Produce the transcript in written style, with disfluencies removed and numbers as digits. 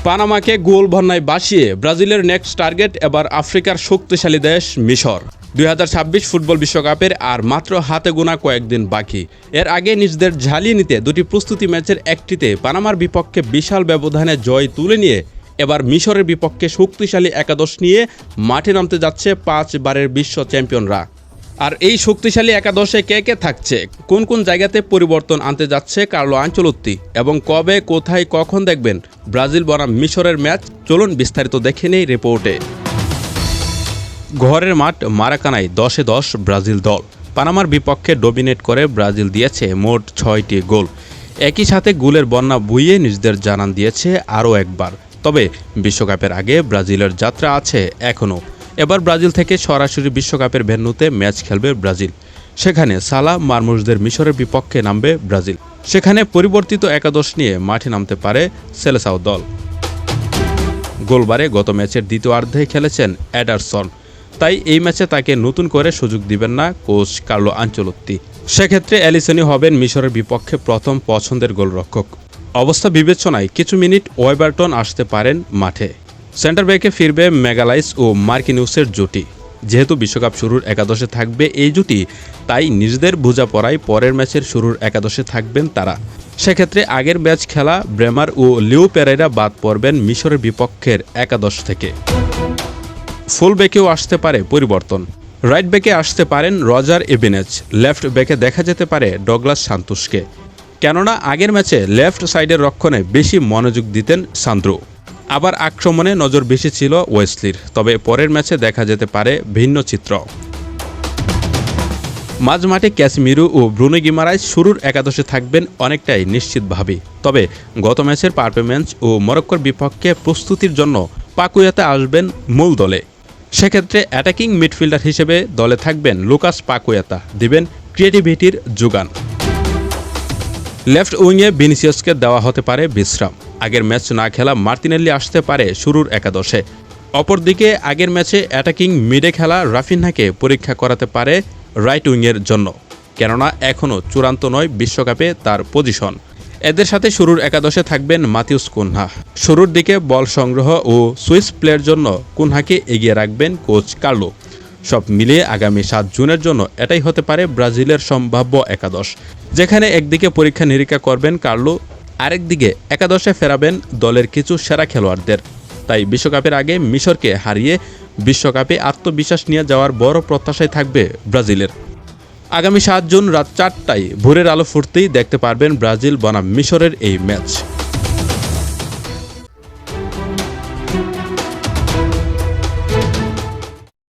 পানামাকে গোল বন্যায় ভাসিয়ে ব্রাজিলের নেক্সট টার্গেট এবার আফ্রিকার শক্তিশালী দেশ মিশর। 2026 ফুটবল বিশ্বকাপের আর মাত্র হাতে গোনা কয়েকদিন বাকি। এর আগে নিজেদের ঝালিয়ে নিতে দুটি প্রস্তুতি ম্যাচের একটিতে পানামার বিপক্ষে বিশাল ব্যবধানে জয় তুলে নিয়ে এবার মিশরের বিপক্ষে শক্তিশালী একাদশ নিয়ে মাঠে নামতে যাচ্ছে 5 বারের বিশ্ব চ্যাম্পিয়নরা। আর এই শক্তিশালী একাদশে কে কে থাকছে, কোন কোন জায়গাতে পরিবর্তন আনতে যাচ্ছে কার্লো আনচেলত্তি এবং কবে, কোথায়, কখন দেখবেন ব্রাজিল বনাম মিশরের ম্যাচ, চলুন বিস্তারিত দেখে নেই রিপোর্টে। ঘরের মাঠ মারাকানায় 10-10 ব্রাজিল দল। পানামার বিপক্ষে ডমিনেট করে ব্রাজিল দিয়েছে মোট 6টি গোল। একই সাথে গোলের বন্যা বইয়ে নিজেদের জানান দিয়েছে আরও একবার। তবে বিশ্বকাপের আগে ব্রাজিলের যাত্রা আছে এখনও। এবার ব্রাজিল থেকে সরাসরি বিশ্বকাপের ভেন্যুতে ম্যাচ খেলবে ব্রাজিল। সেখানে সালা মারমুশদের মিশরের বিপক্ষে নামবে ব্রাজিল। সেখানে পরিবর্তিত একাদশ নিয়ে মাঠে নামতে পারে সেলেসাও দল। গোলবারে গত ম্যাচের দ্বিতীয়ার্ধে খেলেছেন এডারসন, তাই এই ম্যাচে তাকে নতুন করে সুযোগ দিবেন না কোচ কার্লো আনচেলত্তি। সেক্ষেত্রে অ্যালিসনই হবেন মিশরের বিপক্ষে প্রথম পছন্দের গোলরক্ষক। অবস্থা বিবেচনায় কিছু মিনিট ওয়েবারটন আসতে পারেন মাঠে। সেন্টার ব্যাকে ফিরবে ম্যাগালাইস ও মার্কিনিউসের জুটি। যেহেতু বিশ্বকাপ শুরুর একাদশে থাকবে এই জুটি, তাই নিজেদের বোঝাপড়ায় পরের ম্যাচের শুরুর একাদশে থাকবেন তারা। সেক্ষেত্রে আগের ম্যাচ খেলা ব্রেমার ও লিও পেরেরা বাদ পড়বেন মিশরের বিপক্ষের একাদশ থেকে। ফুল ব্যাকেও আসতে পারে পরিবর্তন। রাইট ব্যাকে আসতে পারেন রজার এবেনেজ, লেফট ব্যাকে দেখা যেতে পারে ডগলাস সান্তোসকে। কেননা আগের ম্যাচে লেফট সাইডের রক্ষণে বেশি মনোযোগ দিতেন সান্দ্রো। আবার আক্রমণে নজর বেশি ছিল ওয়েসলির। তবে পরের ম্যাচে দেখা যেতে পারে ভিন্ন চিত্র। মাঝমাঠে ক্যাসিমিরো ও ব্রুনো গিমারাইস শুরুর একাদশে থাকবেন অনেকটাই নিশ্চিতভাবে। তবে গত ম্যাচের পারফরম্যান্স ও মরক্কোর বিপক্ষে প্রস্তুতির জন্য পাকুয়াতে আসবেন মূল দলে। সেক্ষেত্রে অ্যাটাকিং মিডফিল্ডার হিসেবে দলে থাকবেন লুকাস পাকুয়াতা, দিবেন ক্রিয়েটিভিটির যোগান। লেফট উইংয়ে ভিনিসিয়াসকে দেওয়া হতে পারে বিশ্রাম। আগের ম্যাচ না খেলা মার্তিনেল্লি আসতে পারে শুরুর একাদশে। অপরদিকে আগের ম্যাচে অ্যাটাকিং মিডে খেলা রাফিনহাকে পরীক্ষা করাতে পারে রাইট উইংয়ের জন্য, কেননা এখনও চূড়ান্ত নয় বিশ্বকাপে তার পজিশন। এদের সাথে শুরুর একাদশে থাকবেন মাতিউস কুনহা। শুরুর দিকে বল সংগ্রহ ও সুইস প্লের জন্য কুনহাকে এগিয়ে রাখবেন কোচ কার্লো। সব মিলিয়ে আগামী 7 জুনের জন্য এটাই হতে পারে ব্রাজিলের সম্ভাব্য একাদশ, যেখানে একদিকে পরীক্ষা নিরীক্ষা করবেন কার্লো, আরেকদিকে একাদশে ফেরাবেন দলের কিছু সেরা খেলোয়াড়দের। তাই বিশ্বকাপের আগে মিশরকে হারিয়ে বিশ্বকাপে আত্মবিশ্বাস নিয়ে যাওয়ার বড় প্রত্যাশায় থাকবে ব্রাজিলের। আগামী 7 জুন রাত 4টায় ভোরের আলো ফুটতেই দেখতে পারবেন ব্রাজিল বনাম মিশরের এই ম্যাচ।